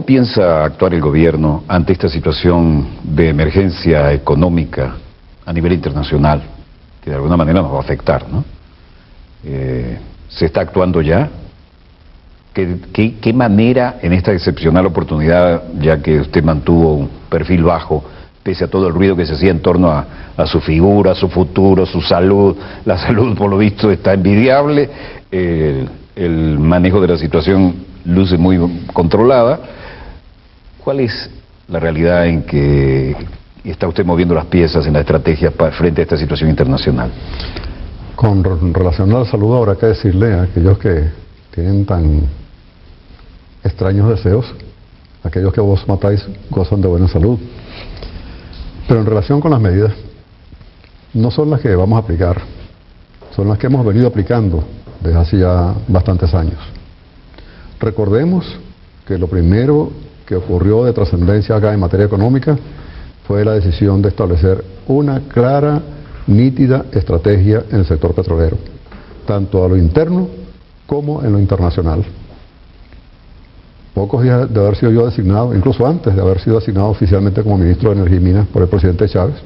¿Cómo piensa actuar el gobierno ante esta situación de emergencia económica a nivel internacional, que de alguna manera nos va a afectar, ¿no? ¿Se está actuando ya? ¿Qué manera en esta excepcional oportunidad, ya que usted mantuvo un perfil bajo, pese a todo el ruido que se hacía en torno a su figura, a su futuro, su salud? La salud, por lo visto, está envidiable, el manejo de la situación luce muy controlada. ¿Cuál es la realidad en que está usted moviendo las piezas en la estrategia frente a esta situación internacional? Con relación a la salud, habrá que decirle a aquellos que tienen tan extraños deseos, aquellos que vos matáis gozan de buena salud. Pero en relación con las medidas, no son las que vamos a aplicar, son las que hemos venido aplicando desde hace ya bastantes años. Recordemos que lo primero que ocurrió de trascendencia acá en materia económica fue la decisión de establecer una clara, nítida estrategia en el sector petrolero, tanto a lo interno como en lo internacional. Pocos días de haber sido yo designado, incluso antes de haber sido designado oficialmente como ministro de Energía y Minas por el presidente Chávez,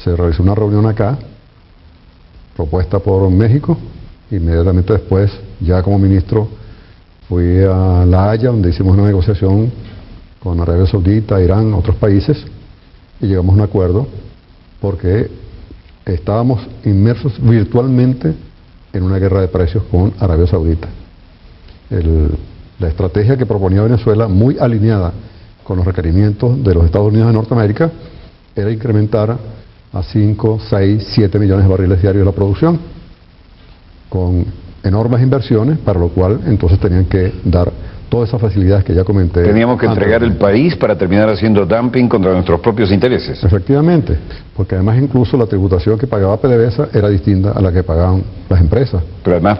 se realizó una reunión acá, propuesta por México. Inmediatamente después, ya como ministro, fui a La Haya, donde hicimos una negociación con Arabia Saudita, Irán, otros países, y llegamos a un acuerdo porque estábamos inmersos virtualmente en una guerra de precios con Arabia Saudita. La estrategia que proponía Venezuela, muy alineada con los requerimientos de los Estados Unidos de Norteamérica, era incrementar a 5, 6, 7 millones de barriles diarios la producción, con enormes inversiones, para lo cual entonces tenían que dar todas esas facilidades que ya comenté. Teníamos que entregar el país para terminar haciendo dumping contra nuestros propios intereses. Efectivamente, porque además incluso la tributación que pagaba PDVSA era distinta a la que pagaban las empresas. Pero además,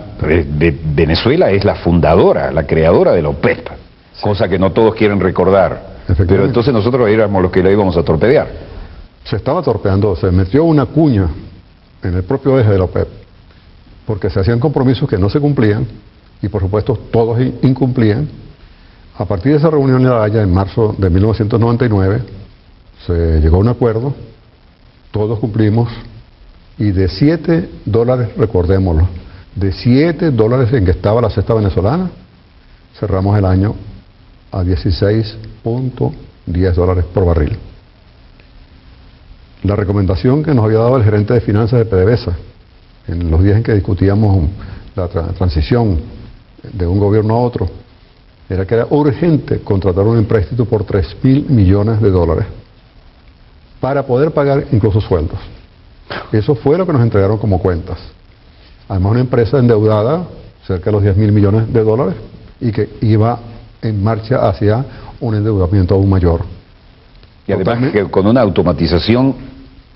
Venezuela es la fundadora, la creadora de la OPEP, sí, cosa que no todos quieren recordar. Pero entonces nosotros éramos los que la íbamos a torpedear. Se estaba torpedeando, se metió una cuña en el propio eje de la OPEP, porque se hacían compromisos que no se cumplían, y por supuesto todos incumplían. A partir de esa reunión en La Haya, en marzo de 1999, se llegó a un acuerdo, todos cumplimos, y de $7, recordémoslo, de $7 en que estaba la cesta venezolana, cerramos el año a $16.10 por barril. La recomendación que nos había dado el gerente de finanzas de PDVSA, en los días en que discutíamos la transición de un gobierno a otro, era que era urgente contratar un empréstito por $3.000 millones para poder pagar incluso sueldos. Eso fue lo que nos entregaron como cuentas. Además, una empresa endeudada, cerca de los $10.000 millones, y que iba en marcha hacia un endeudamiento aún mayor. Y además que con una automatización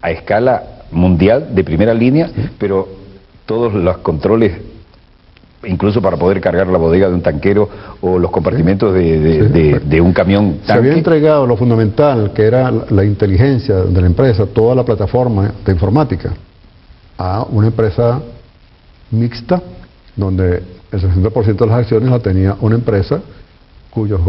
a escala mundial de primera línea, sí, pero todos los controles, incluso para poder cargar la bodega de un tanquero o los compartimentos de un camión tanque. Se había entregado lo fundamental, que era la inteligencia de la empresa, toda la plataforma de informática, a una empresa mixta, donde el 60% de las acciones la tenía una empresa cuyas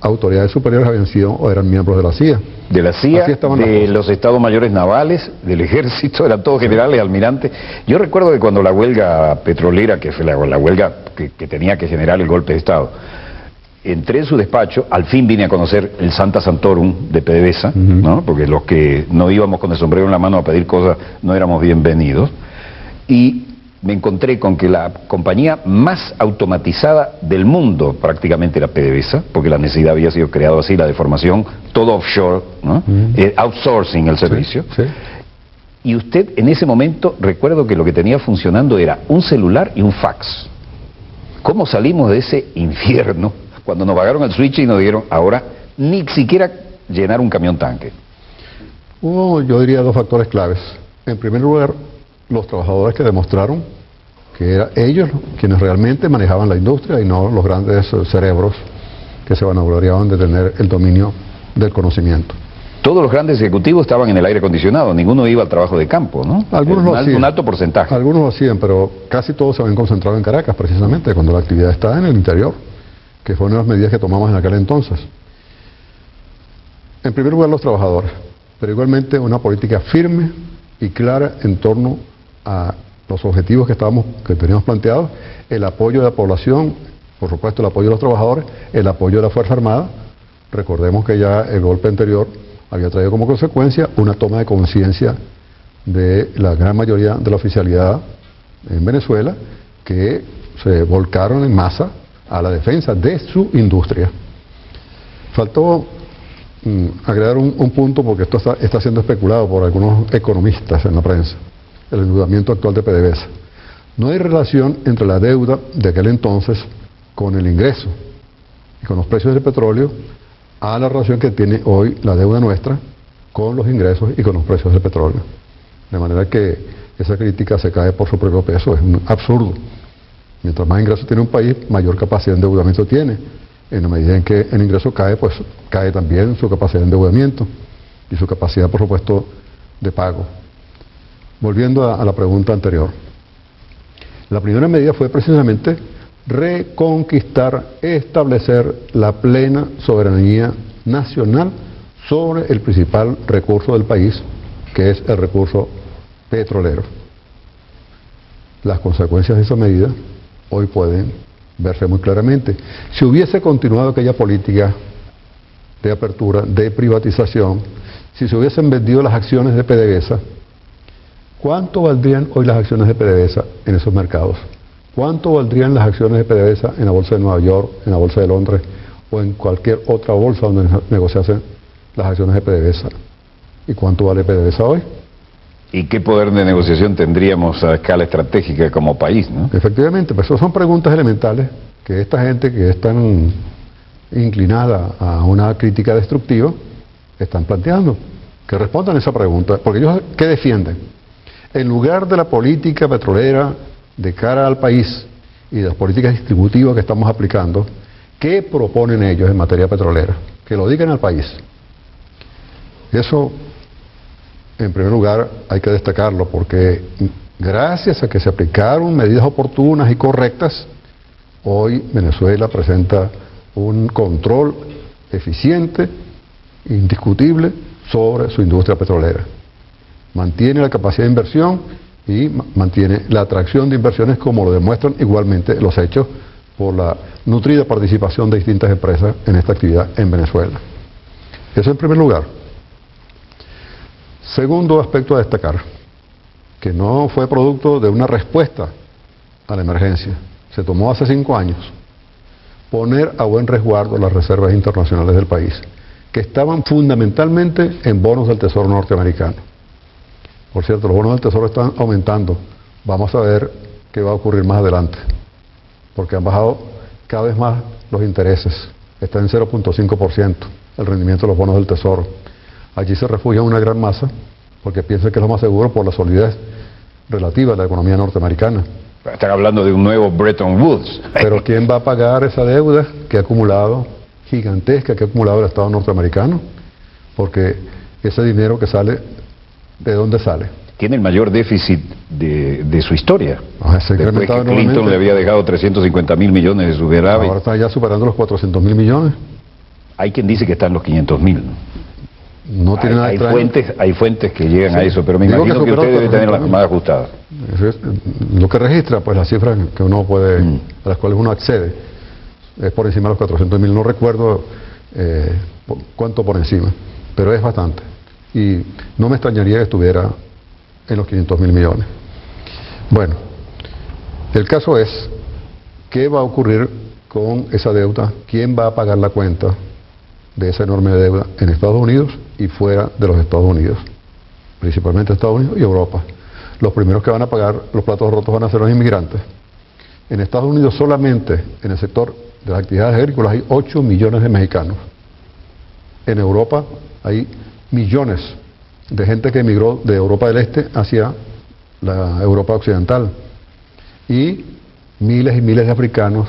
autoridades superiores habían sido o eran miembros de la CIA. De la CIA, de los Estados Mayores Navales, del Ejército, eran todos generales, almirantes. Yo recuerdo que cuando la huelga petrolera, que fue la huelga que tenía que generar el golpe de Estado, entré en su despacho, al fin vine a conocer el Santa Santorum de PDVSA, ¿no? Porque los que no íbamos con el sombrero en la mano a pedir cosas no éramos bienvenidos, y me encontré con que la compañía más automatizada del mundo prácticamente era PDVSA, porque la necesidad había sido creada así, la deformación, todo offshore, ¿no? Outsourcing el servicio. Sí, sí. Y usted en ese momento, recuerdo que lo que tenía funcionando era un celular y un fax. ¿Cómo salimos de ese infierno cuando nos pagaron el switch y nos dieron ahora ni siquiera llenar un camión tanque? Hubo, yo diría, dos factores claves. En primer lugar, los trabajadores que demostraron que eran ellos quienes realmente manejaban la industria y no los grandes cerebros que se vanagloriaban de tener el dominio del conocimiento. Todos los grandes ejecutivos estaban en el aire acondicionado, ninguno iba al trabajo de campo, ¿no? Algunos lo hacían. Un alto porcentaje. Algunos lo hacían, pero casi todos se habían concentrado en Caracas, precisamente, cuando la actividad está en el interior, que fueron las medidas que tomamos en aquel entonces. En primer lugar, los trabajadores, pero igualmente una política firme y clara en torno a los objetivos que teníamos planteados, el apoyo de la población, por supuesto el apoyo de los trabajadores, el apoyo de la Fuerza Armada. Recordemos que ya el golpe anterior había traído como consecuencia una toma de conciencia de la gran mayoría de la oficialidad en Venezuela, que se volcaron en masa a la defensa de su industria. Faltó agregar un punto, porque esto está siendo especulado por algunos economistas en la prensa, el endeudamiento actual de PDVSA. No hay relación entre la deuda de aquel entonces con el ingreso y con los precios del petróleo a la relación que tiene hoy la deuda nuestra con los ingresos y con los precios del petróleo. De manera que esa crítica se cae por su propio peso, es un absurdo. Mientras más ingresos tiene un país, mayor capacidad de endeudamiento tiene. En la medida en que el ingreso cae, pues cae también su capacidad de endeudamiento y su capacidad, por supuesto, de pago. Volviendo a la pregunta anterior. La primera medida fue precisamente reconquistar, establecer la plena soberanía nacional sobre el principal recurso del país, que es el recurso petrolero. Las consecuencias de esa medida hoy pueden verse muy claramente. Si hubiese continuado aquella política de apertura, de privatización, si se hubiesen vendido las acciones de PDVSA, ¿cuánto valdrían hoy las acciones de PDVSA en esos mercados? ¿Cuánto valdrían las acciones de PDVSA en la bolsa de Nueva York, en la bolsa de Londres o en cualquier otra bolsa donde negociasen las acciones de PDVSA? ¿Y cuánto vale PDVSA hoy? ¿Y qué poder de negociación tendríamos a escala estratégica como país, ¿no? Efectivamente, pues esas son preguntas elementales que esta gente que es tan inclinada a una crítica destructiva están planteando. Que respondan a esa pregunta, porque ellos, ¿qué defienden? En lugar de la política petrolera de cara al país y de las políticas distributivas que estamos aplicando, ¿qué proponen ellos en materia petrolera? Que lo digan al país. Eso, en primer lugar, hay que destacarlo, porque gracias a que se aplicaron medidas oportunas y correctas, hoy Venezuela presenta un control eficiente, indiscutible, sobre su industria petrolera. Mantiene la capacidad de inversión y mantiene la atracción de inversiones, como lo demuestran igualmente los hechos por la nutrida participación de distintas empresas en esta actividad en Venezuela. Eso en primer lugar. Segundo aspecto a destacar, que no fue producto de una respuesta a la emergencia, se tomó hace 5 años, poner a buen resguardo las reservas internacionales del país, que estaban fundamentalmente en bonos del Tesoro norteamericano. Por cierto, los bonos del Tesoro están aumentando. Vamos a ver qué va a ocurrir más adelante, porque han bajado cada vez más los intereses. Está en 0.5% el rendimiento de los bonos del Tesoro. Allí se refugia una gran masa, porque piensan que es lo más seguro por la solidez relativa de la economía norteamericana. Están hablando de un nuevo Bretton Woods. Pero ¿quién va a pagar esa deuda que ha acumulado, gigantesca, que ha acumulado el Estado norteamericano? Porque ese dinero que sale, ¿de dónde sale? Tiene el mayor déficit de su historia. Se ha incrementado Después que Clinton le había dejado 350.000 millones de superávit. Ahora está ya superando los 400.000 millones. Hay quien dice que están los 500.000. No tiene nada extraño. Hay fuentes que llegan a eso, pero me Digo imagino que usted debe tener las 400.000. más ajustadas. Eso es lo que registra, pues las cifras que uno puede, a las cuales uno accede, es por encima de los 400.000. No recuerdo cuánto por encima, pero es bastante. Y no me extrañaría que estuviera en los 500.000 millones. Bueno, el caso es, ¿qué va a ocurrir con esa deuda? ¿Quién va a pagar la cuenta de esa enorme deuda en Estados Unidos y fuera de los Estados Unidos? Principalmente Estados Unidos y Europa. Los primeros que van a pagar los platos rotos van a ser los inmigrantes. En Estados Unidos solamente en el sector de las actividades agrícolas hay 8 millones de mexicanos. En Europa hay millones de gente que emigró de Europa del Este hacia la Europa occidental. Y miles y miles de africanos,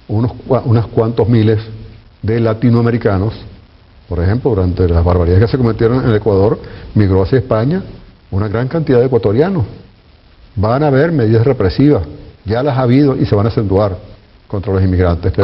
unos cuantos miles de latinoamericanos. Por ejemplo, durante las barbaridades que se cometieron en el Ecuador, migró hacia España una gran cantidad de ecuatorianos. Van a haber medidas represivas, ya las ha habido y se van a acentuar contra los inmigrantes.